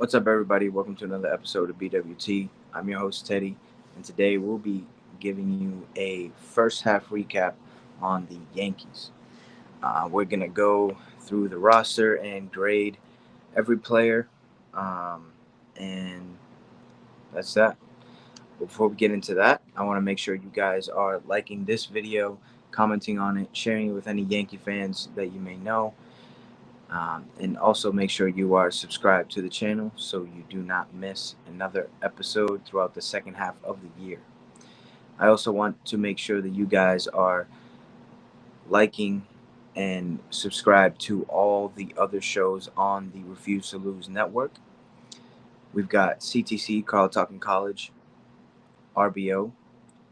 What's up, everybody? Welcome to another episode of BWT. I'm your host, Teddy, and today we'll be giving you a first half recap on the Yankees. We're going to go through the roster and grade every player, um, and that's that. Before we get into that, I want to make sure you guys are liking this video, commenting on it, sharing it with any Yankee fans that you may know. And also make sure you are subscribed to the channel so you do not miss another episode throughout the second half of the year. I also want to make sure that you guys are liking and subscribe to all the other shows on the Refuse to Lose network. We've got CTC, Carl Talking College, RBO,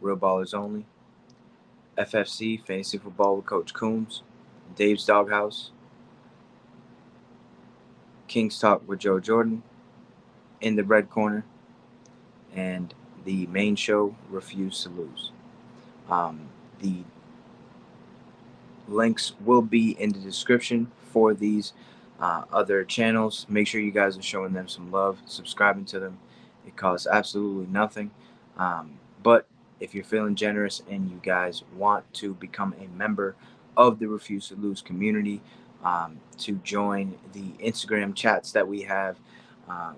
Real Ballers Only, FFC, Fantasy Football with Coach Coombs, Dave's Doghouse, King's Talk with Joe Jordan, In the Red Corner, and the main show, Refuse to Lose. The links will be in the description for these other channels. Make sure you guys are showing them some love, subscribing to them. It costs absolutely nothing. But if you're feeling generous and you guys want to become a member of the Refuse to Lose community, to join the Instagram chats that we have a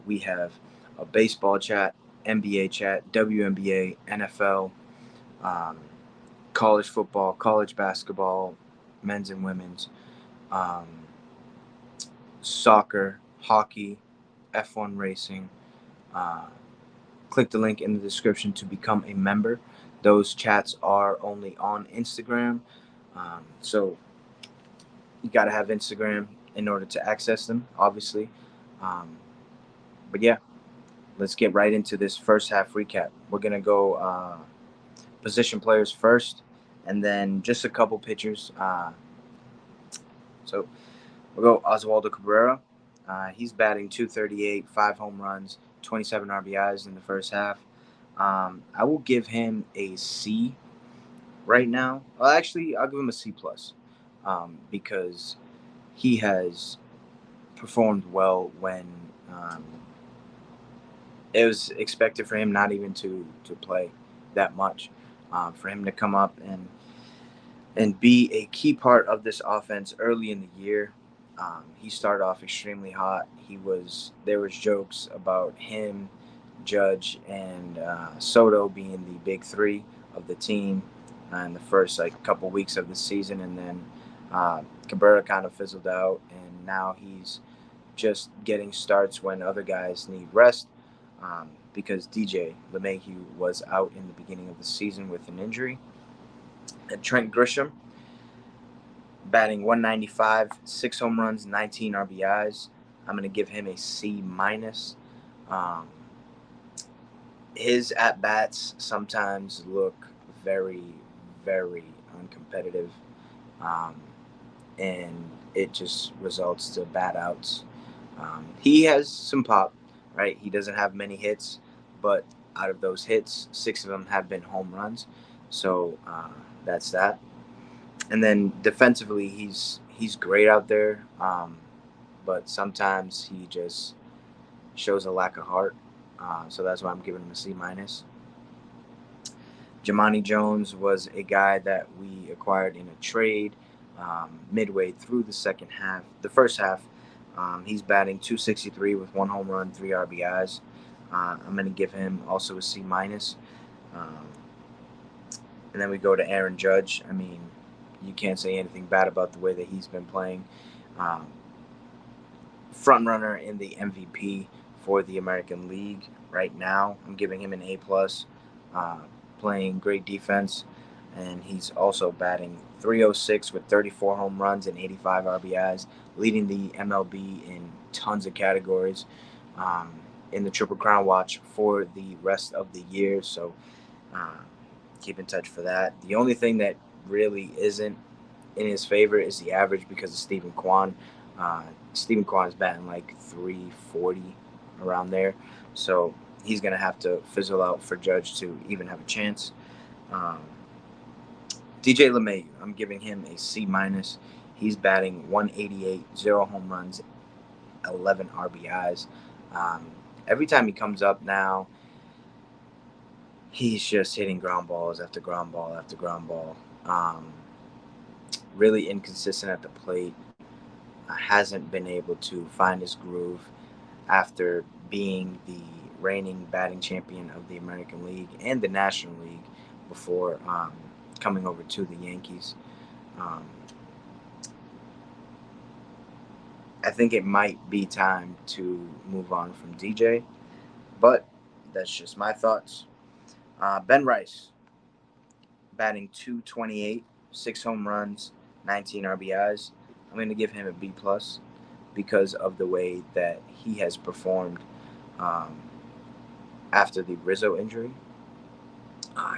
baseball chat, NBA chat, WNBA, NFL, um, college football, college basketball, men's and women's, um, soccer, hockey, F1 racing. Uh, Click the link in the description to become a member. Those chats are only on Instagram. So you got to have Instagram in order to access them, obviously. Um, but yeah, let's get right into this first half recap. We're going to go position players first, and then just a couple pitchers. So we'll go Oswaldo Cabrera. He's batting 238, 5 home runs, 27 RBIs in the first half. I will give him a C right now. Well, actually, I'll give him a C plus because he has performed well when um, it was expected for him not even to play that much. For him to come up and be a key part of this offense early in the year. He started off extremely hot. There was jokes about him, Judge, and Soto being the big three of the team in the first couple weeks of the season, and then Cabrera kind of fizzled out, and now he's just getting starts when other guys need rest. Because DJ LeMahieu was out in the beginning of the season with an injury. And Trent Grisham, batting 195, 6 home runs, 19 RBIs. I'm going to give him a C minus. Um, his at bats sometimes look very, very uncompetitive, um, and it just results to bad outs. He has some pop, right? He doesn't have many hits, but out of those hits, 6 of them have been home runs. So that's that. And then defensively, he's great out there, but sometimes he just shows a lack of heart. So that's why I'm giving him a C minus. Jamani Jones was a guy that we acquired in a trade midway through the first half. He's batting 263 with 1 home run, 3 RBIs. I'm going to give him also a C minus. Um, and then we go to Aaron Judge. I mean, you can't say anything bad about the way that he's been playing. Um, Front runner in the MVP for the American League right now. I'm giving him an A plus. Playing great defense, and he's also batting 306 with 34 home runs and 85 RBIs, leading the MLB in tons of categories. In the Triple Crown watch for the rest of the year. So keep in touch for that. The only thing that really isn't in his favor is the average because of Stephen Kwan. Stephen Kwan is batting like 340 around there. So he's going to have to fizzle out for Judge to even have a chance. DJ LeMahieu, I'm giving him a C minus. He's batting 188, 0 home runs, 11 RBIs. Um, every time he comes up now, he's just hitting ground balls after ground ball after ground ball. Really inconsistent at the plate. Hasn't been able to find his groove after being the reigning batting champion of the American League and the National League before coming over to the Yankees. Um, I think it might be time to move on from DJ, but that's just my thoughts. Ben Rice, batting 228, 6 home runs, 19 RBIs. I'm going to give him a B plus because of the way that he has performed um, after the Rizzo injury.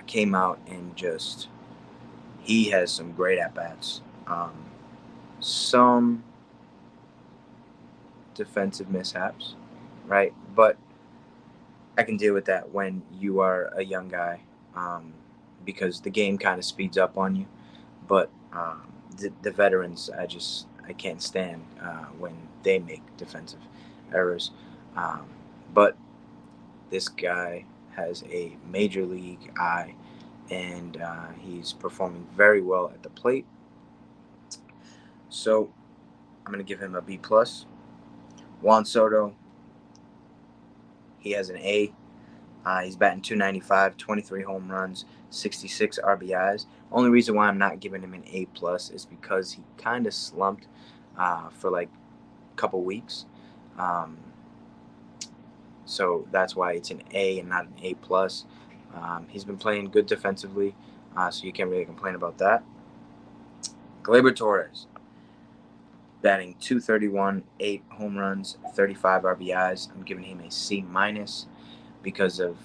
Came out and just he has some great at bats. Some defensive mishaps, right? But I can deal with that when you are a young guy, um, because the game kind of speeds up on you. But the veterans, I can't stand when they make defensive errors. Um, but this guy has a major league eye, and he's performing very well at the plate. So I'm gonna give him a B plus. Juan Soto, he has an A. He's batting 295, 23 home runs, 66 RBIs. Only reason why I'm not giving him an A plus is because he kind of slumped for like a couple weeks. Um, so that's why it's an A and not an A plus. He's been playing good defensively, so you can't really complain about that. Gleyber Torres, batting 231, 8 home runs, 35 RBIs. I'm giving him a C minus because of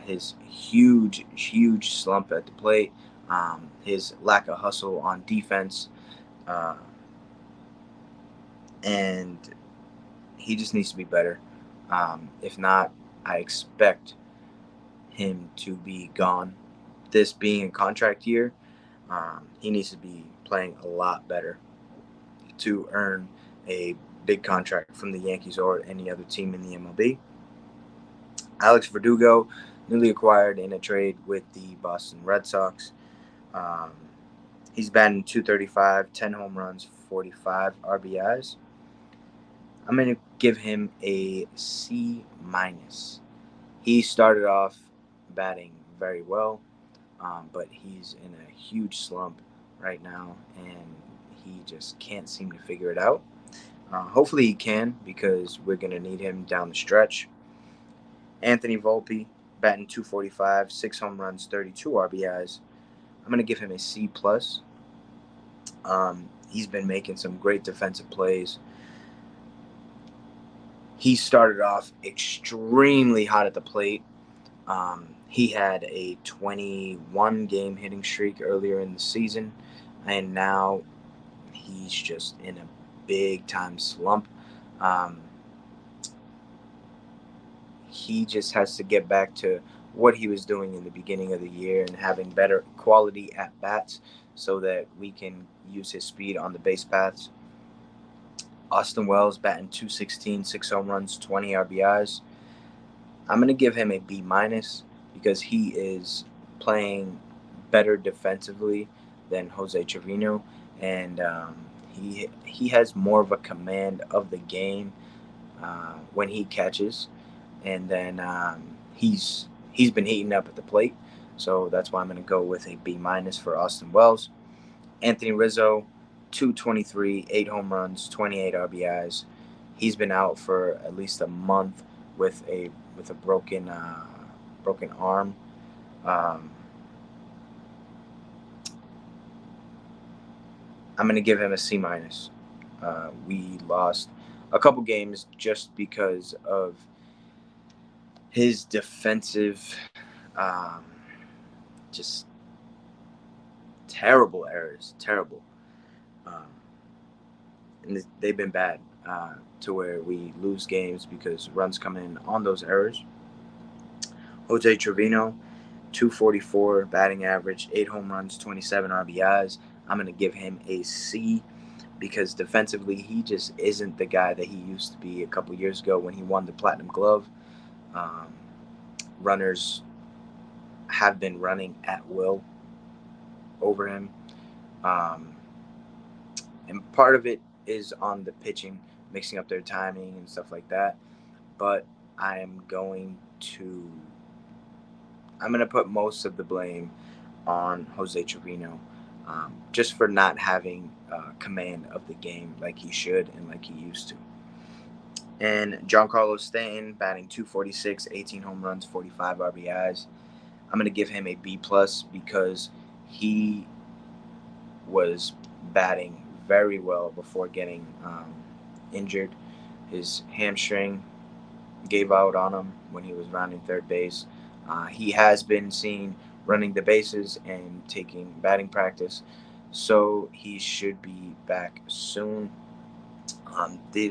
his huge slump at the plate, his lack of hustle on defense, uh, and he just needs to be better. If not, I expect him to be gone. This being a contract year, he needs to be playing a lot better to earn a big contract from the Yankees or any other team in the MLB. Alex Verdugo, newly acquired in a trade with the Boston Red Sox. Um, he's batting 235, 10 home runs, 45 RBIs. I'm going to give him a C minus. He started off batting very well, but he's in a huge slump right now, and he just can't seem to figure it out. Hopefully he can, because we're going to need him down the stretch. Anthony Volpe, batting 245, 6 home runs, 32 RBIs. I'm going to give him a C plus. He's been making some great defensive plays. He started off extremely hot at the plate. He had a 21 game hitting streak earlier in the season, and now he's just in a big time slump. Um, he just has to get back to what he was doing in the beginning of the year and having better quality at bats so that we can use his speed on the base paths. Austin Wells batting 216, 6 home runs, 20 RBIs. I'm going to give him a B minus because he is playing better defensively than Jose Trevino, and he has more of a command of the game when he catches, and then he's been heating up at the plate, so that's why I'm going to go with a B minus for Austin Wells. Anthony Rizzo, 223, 8 home runs, 28 RBIs. He's been out for at least a month with a broken arm. Um, I'm going to give him a C minus. We lost a couple games just because of his defensive, um, just terrible errors, terrible. Um, and they've been bad to where we lose games because runs come in on those errors. Jose Trevino, 244 batting average, 8 home runs, 27 RBIs. I'm going to give him a C because defensively he just isn't the guy that he used to be a couple years ago when he won the Platinum Glove. Um, Runners have been running at will over him. Um, and part of it is on the pitching, mixing up their timing and stuff like that. But I am going to I'm going to put most of the blame on Jose Trevino, just for not having command of the game like he should and like he used to. And Giancarlo Stanton batting 246, 18 home runs, 45 RBIs. I'm going to give him a B plus because he was batting very well before getting injured. His hamstring gave out on him when he was rounding third base. He has been seen running the bases and taking batting practice, so he should be back soon.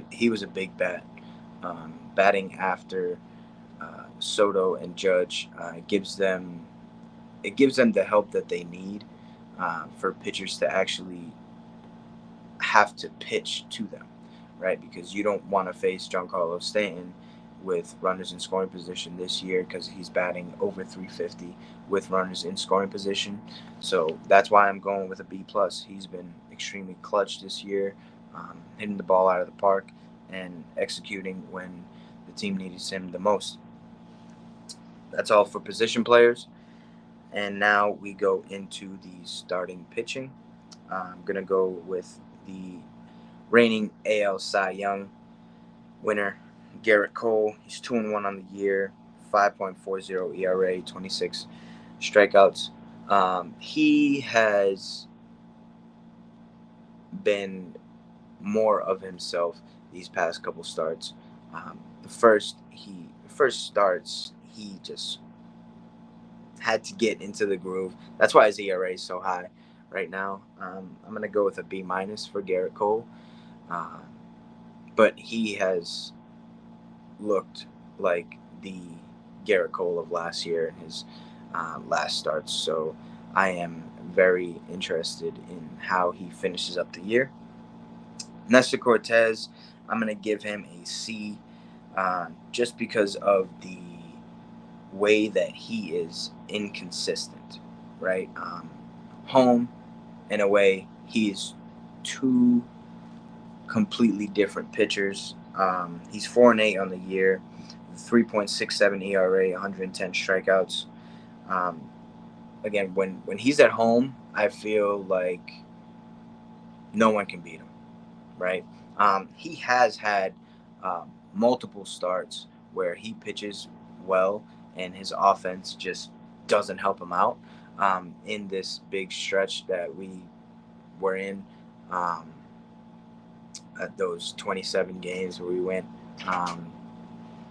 He was a big bat. Batting after Soto and Judge gives them the help that they need for pitchers to actually have to pitch to them, right? Because you don't want to face Giancarlo Stanton with runners in scoring position this year because he's batting over 350 with runners in scoring position. So that's why I'm going with a B plus. He's been extremely clutch this year, hitting the ball out of the park and executing when the team needs him the most. That's all for position players. And now we go into the starting pitching. I'm going to go with the reigning AL Cy Young winner, Garrett Cole. He's 2-1 on the year, 5.40 ERA, 26 strikeouts. He has been more of himself these past couple starts. The first starts, he just had to get into the groove. That's why his ERA is so high right now. I'm gonna go with a B minus for Garrett Cole, uh, but he has looked like the Garrett Cole of last year in his last starts. So I am very interested in how he finishes up the year. Nestor Cortez, I'm going to give him a C, just because of the way that he is inconsistent, right? Home, in a way, he is two completely different pitchers. He's 4-8 on the year, 3.67 ERA, 110 strikeouts. Um, Again, when he's at home, I feel like no one can beat him, right? He has had multiple starts where he pitches well and his offense just doesn't help him out. In this big stretch that we were in, um, at those 27 games where we went um,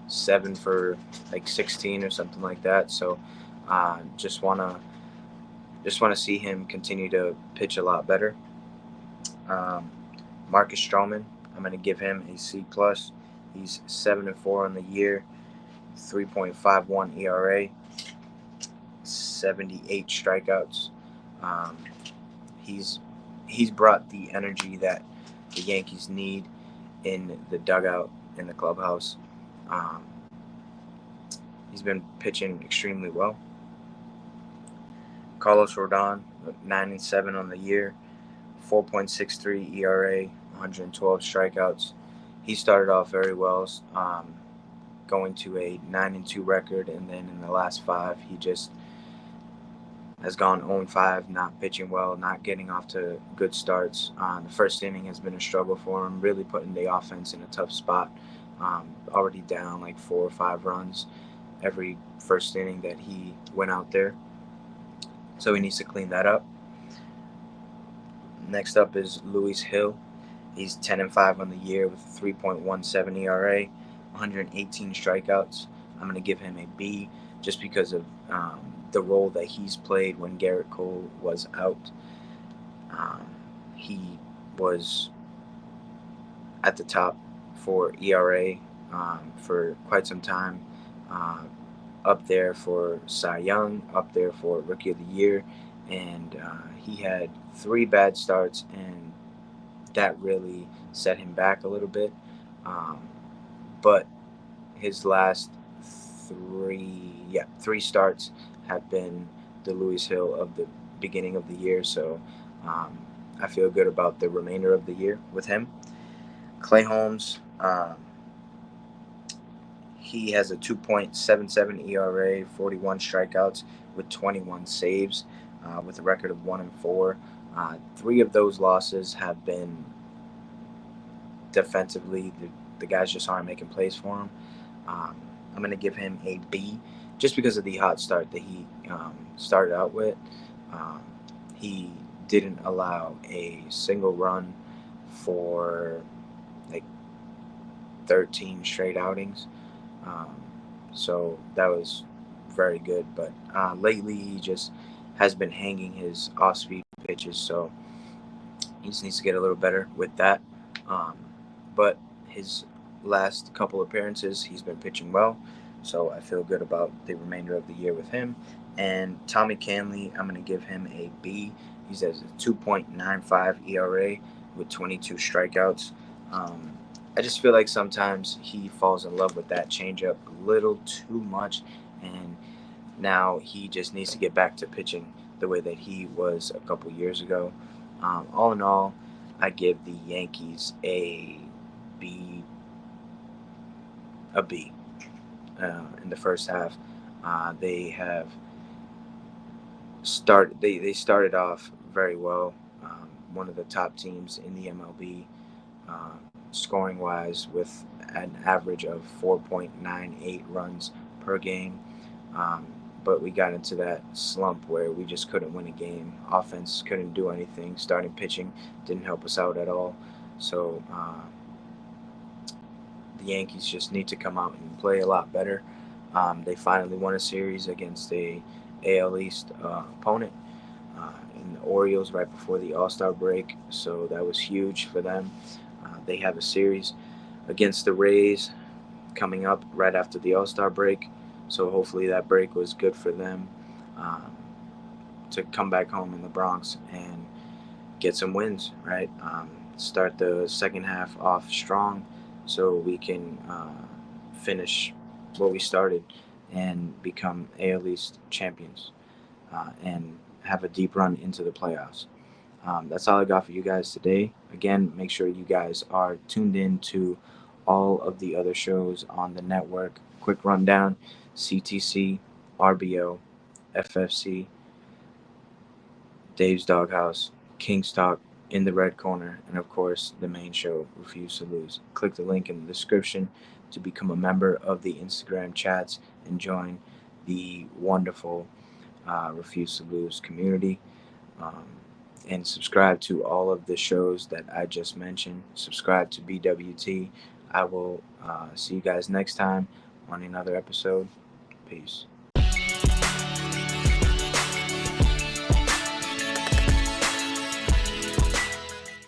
7 for like 16 or something like that. So just wanna see him continue to pitch a lot better. Um, Marcus Stroman, I'm going to give him a C plus. He's 7-4 on the year, 3.51 ERA, 78 strikeouts. Um, he's he's brought the energy that the Yankees need in the dugout in the clubhouse. Um, he's been pitching extremely well. Carlos Rodon, 9-7 on the year, 4.63 ERA, 112 strikeouts. He started off very well, going to a 9-2 record, and then in the last 5, he just has gone 0-5, not pitching well, not getting off to good starts. The first inning has been a struggle for him, really putting the offense in a tough spot. Already down like 4 or 5 runs every first inning that he went out there. So he needs to clean that up. Next up is Luis Hill. He's 10-5 on the year with a 3.17 ERA, 118 strikeouts. I'm going to give him a B just because of the role that he's played when Garrett Cole was out. He was at the top for ERA for quite some time, up there for Cy Young, up there for Rookie of the Year, and he had 3 bad starts and that really set him back a little bit. Um, but his last three starts have been the Lewis Hill of the beginning of the year. So um, I feel good about the remainder of the year with him. Clay Holmes, he has a 2.77 ERA, 41 strikeouts with 21 saves, with a record of 1-4. Three of those losses have been defensively. The guys just aren't making plays for him. Um, I'm going to give him a B just because of the hot start that he started out with. Um, he didn't allow a single run for like 13 straight outings. Um, so that was very good. But lately, he just has been hanging his off speed pitches. So he just needs to get a little better with that. Um, but his last couple appearances, he's been pitching well. So I feel good about the remainder of the year with him. And Tommy Canley, I'm going to give him a B. He's at a 2.95 ERA with 22 strikeouts. Um, I just feel like sometimes he falls in love with that changeup a little too much. And now he just needs to get back to pitching the way that he was a couple years ago. All in all, I give the Yankees B, a B in the first half. They have they started off very well. One of the top teams in the MLB, scoring wise, with an average of 4.98 runs per game. Um, but we got into that slump where we just couldn't win a game. Offense couldn't do anything. Starting pitching didn't help us out at all. So the Yankees just need to come out and play a lot better. They finally won a series against a AL East opponent in the Orioles right before the All-Star break. So that was huge for them. They have a series against the Rays coming up right after the All-Star break. So hopefully that break was good for them um, to come back home in the Bronx and get some wins, right? Start the second half off strong so we can finish what we started and become AL East champions and have a deep run into the playoffs. That's all I got for you guys today. Again, make sure you guys are tuned in to all of the other shows on the network. Quick rundown: CTC, RBO, FFC, Dave's Doghouse, King's Talk, In the Red Corner, and of course, the main show, Refuse to Lose. Click the link in the description to become a member of the Instagram chats and join the wonderful Refuse to Lose community. Um, and subscribe to all of the shows that I just mentioned. Subscribe to BWT. I will see you guys next time on another episode. Peace.